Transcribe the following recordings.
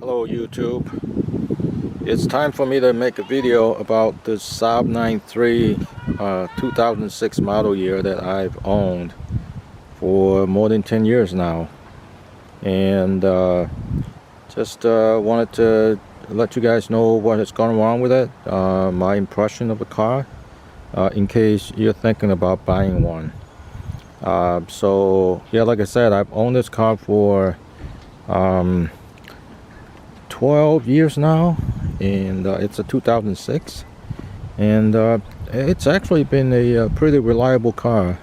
Hello YouTube. It's time for me to make a video about this Saab 93 2006 model year that I've owned for more than 10 years now, and just wanted to let you guys know what has gone wrong with it, my impression of the car, in case you're thinking about buying one. So yeah, like I said, I've owned this car for 12 years now, and it's a 2006, and it's actually been a pretty reliable car,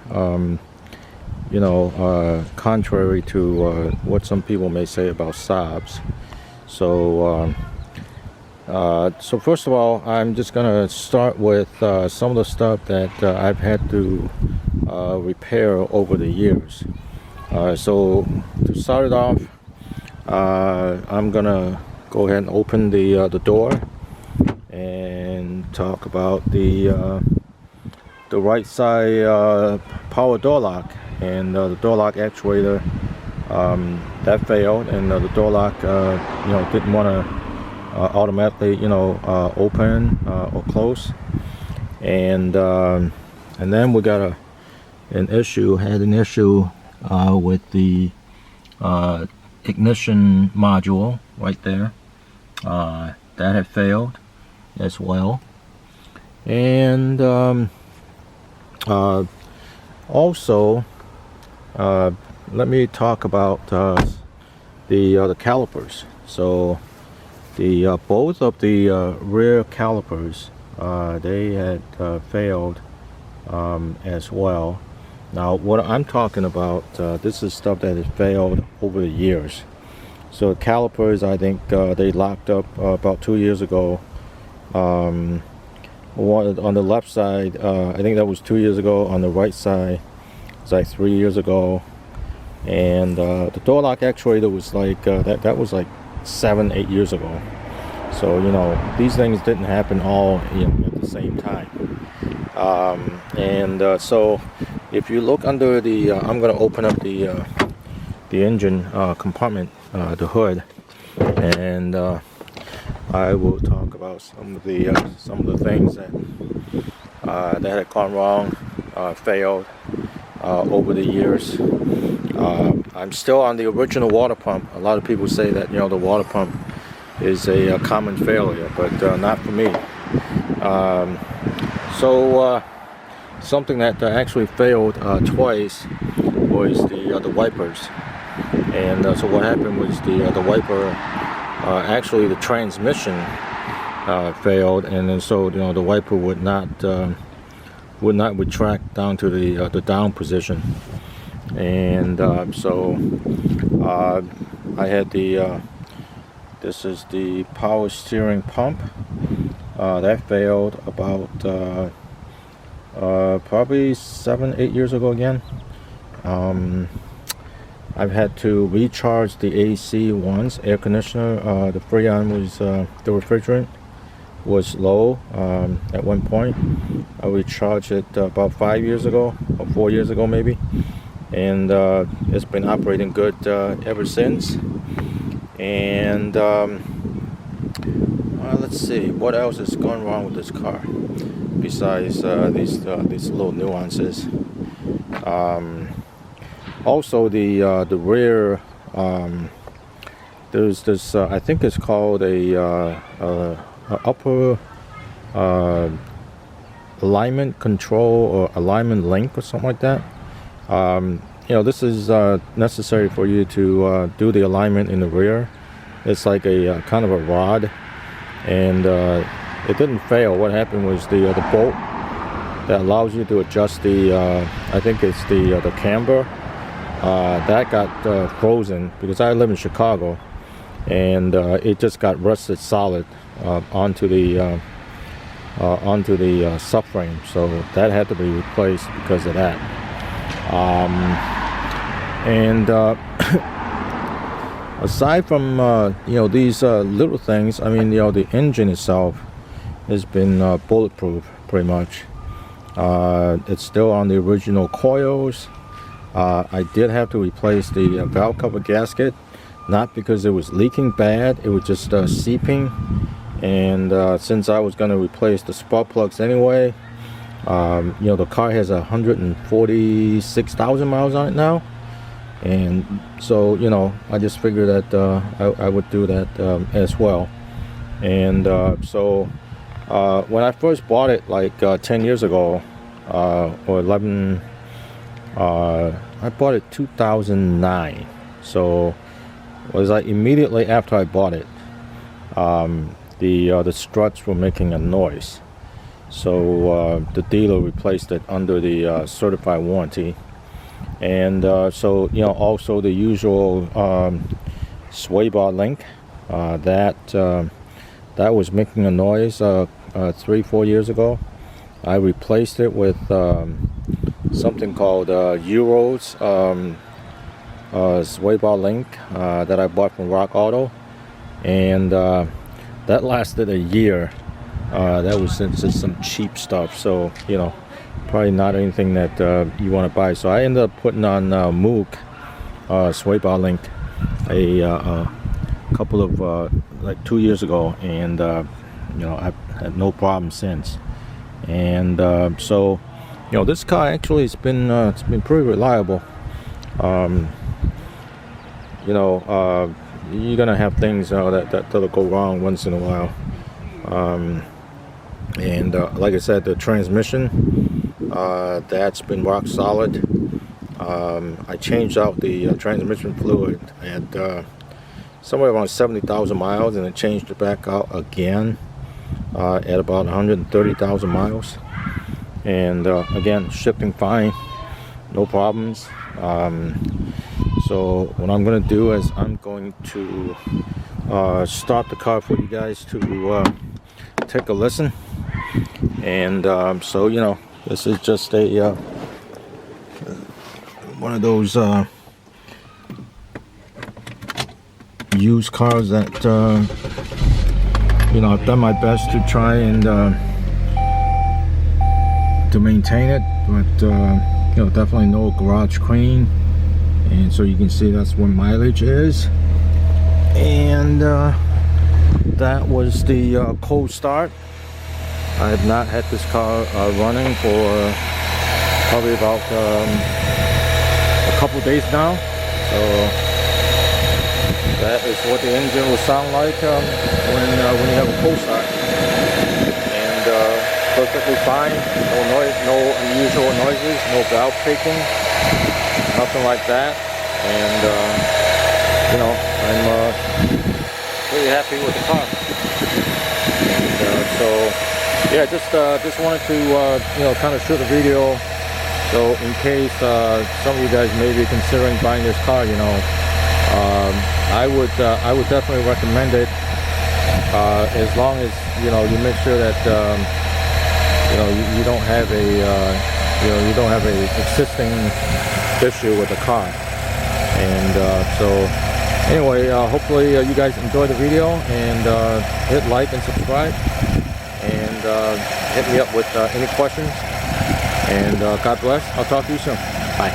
contrary to what some people may say about Saabs. So so first of all, I'm just gonna start with some of the stuff that I've had to repair over the years. So to start it off, I'm gonna go ahead and open the door and talk about the right side power door lock, and the door lock actuator that failed, and the door lock didn't want to automatically open or close, and then we got had an issue with the ignition module right there. That had failed as well, and also let me talk about the calipers. So the both of the rear calipers, they had failed as well. Now what I'm talking about, this is stuff that has failed over the years. So calipers, I think they locked up about 2 years ago. One on the left side, I think that was 2 years ago. On the right side, it's like 3 years ago. And the door lock actuator was like that was like 7-8 years ago. So these things didn't happen all at the same time. So if you look under the, I'm going to open up the engine compartment, the hood, and I will talk about some of the things that had gone wrong, failed over the years. I'm still on the original water pump. A lot of people say that the water pump is a common failure, but not for me. Something that actually failed twice was the wipers. And so what happened was the wiper, actually the transmission failed, and then so the wiper would not retract down to the down position, and so I had this is the power steering pump that failed about probably 7-8 years ago again. I've had to recharge the AC once, air conditioner. The Freon was, the refrigerant was low at one point. I recharged it about 5 years ago, or 4 years ago maybe, and it's been operating good ever since. And let's see, what else has gone wrong with this car besides these little nuances. Also the rear, there's this I think it's called a upper alignment control or alignment link or something like that. This is necessary for you to do the alignment in the rear. It's like a kind of a rod, and it didn't fail. What happened was the bolt that allows you to adjust the I think it's the camber, that got frozen because I live in Chicago, and it just got rusted solid onto the subframe. So that had to be replaced because of that. Aside from these little things, I mean the engine itself has been bulletproof pretty much. It's still on the original coils. I did have to replace the valve cover gasket. not because it was leaking bad, it was just seeping. And since I was going to replace the spark plugs anyway, you know, the car has 146,000 miles on it now, and so, you know, I just figured that I would do that as well. And so when I first bought it, like 10 years ago, or 11, I bought it 2009, so it was like immediately after I bought it. The struts were making a noise, so the dealer replaced it under the certified warranty. And so, you know, also the usual sway bar link that was making a noise 3-4 years ago. I replaced it with something called Euro's sway bar link that I bought from Rock Auto, and that lasted a year. That was just some cheap stuff, so, you know, probably not anything that you want to buy. So I ended up putting on Moog sway bar link a couple of like 2 years ago, and you know, I've had no problem since. And so, you know, this car actually it's been pretty reliable. You know, you're gonna have things that'll go wrong once in a while. And like I said, the transmission, that's been rock solid. I changed out the transmission fluid at somewhere around 70,000 miles, and it changed it back out again at about 130,000 miles. And again, shifting fine, no problems. So what I'm going to do is I'm going to start the car for you guys to take a listen. And so, you know, this is just a one of those used cars that you know, I've done my best to try and to maintain it, but you know, definitely no garage clean. And so you can see that's what mileage is. And that was the cold start. I have not had this car running for probably about a couple days now. So that is what the engine will sound like when you have a cold start. And perfectly fine, no noise, no unusual noises, no valve shaking, nothing like that. And you know, I'm pretty happy with the car. And so yeah, just wanted to you know, kind of shoot a video, so in case some of you guys may be considering buying this car, you know, I would definitely recommend it, as long as, you know, you make sure that you know, you don't have a you know, you don't have a existing issue with the car. And so anyway, hopefully you guys enjoy the video, and hit like and subscribe, and hit me up with any questions. And God bless. I'll talk to you soon. Bye.